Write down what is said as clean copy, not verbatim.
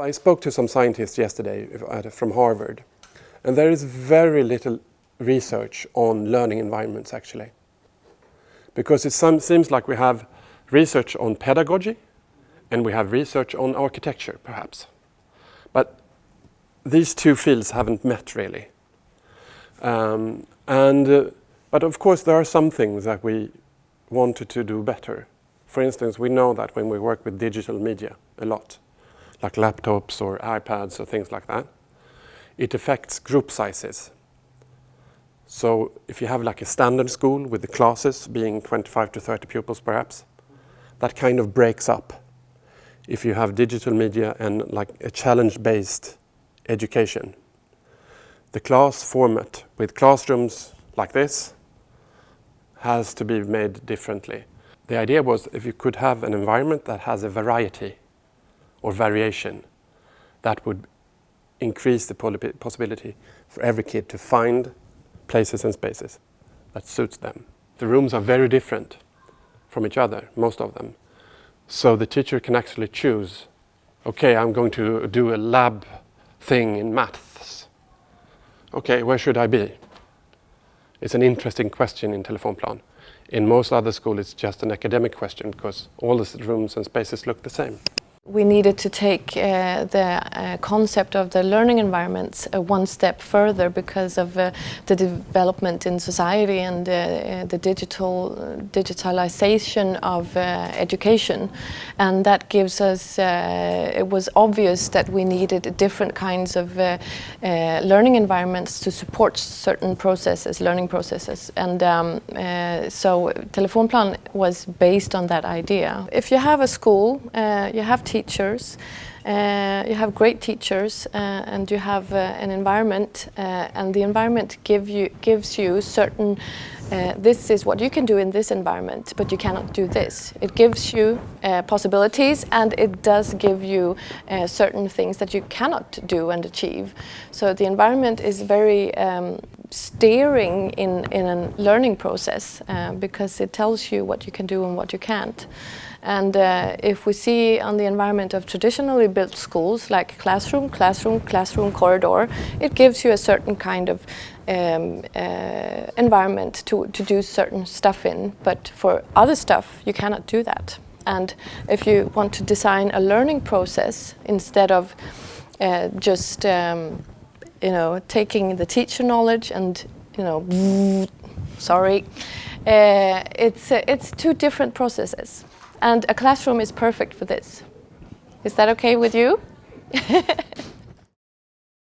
I spoke to some scientists yesterday from Harvard, and there is very little research on learning environments actually. Because it seems like we have research on pedagogy and we have research on architecture perhaps. But these two fields haven't met really. But of course there are some things that we wanted to do better. For instance, we know that when we work with digital media a lot, like laptops or iPads or things like that, it affects group sizes. So if you have like a standard school with the classes being 25 to 30 pupils perhaps, that kind of breaks up. If you have digital media and like a challenge-based education, the class format with classrooms like this has to be made differently. The idea was if you could have an environment that has a variety or variation, that would increase the possibility for every kid to find places and spaces that suits them. The rooms are very different from each other, most of them. So the teacher can actually choose, okay, I'm going to do a lab thing in maths. Okay, where should I be? It's an interesting question in TelefonPlan. In most other schools, it's just an academic question because all the rooms and spaces look the same. We needed to take the concept of the learning environments one step further because of the development in society and the digitalization of education. And that gives us, it was obvious that we needed different kinds of learning environments to support certain processes, learning processes. And so TelefonPlan was based on that idea. If you have a school, you have teachers, you have great teachers, and you have an environment, and the environment gives you certain, this is what you can do in this environment, but you cannot do this. It gives you possibilities, and it does give you certain things that you cannot do and achieve. So the environment is very steering in a learning process because it tells you what you can do and what you can't. And if we see on the environment of traditionally built schools, like classroom, corridor, it gives you a certain kind of environment to do certain stuff in. But for other stuff, you cannot do that. And if you want to design a learning process instead of just taking the teacher knowledge and it's two different processes. And a classroom is perfect for this. Is that okay with you?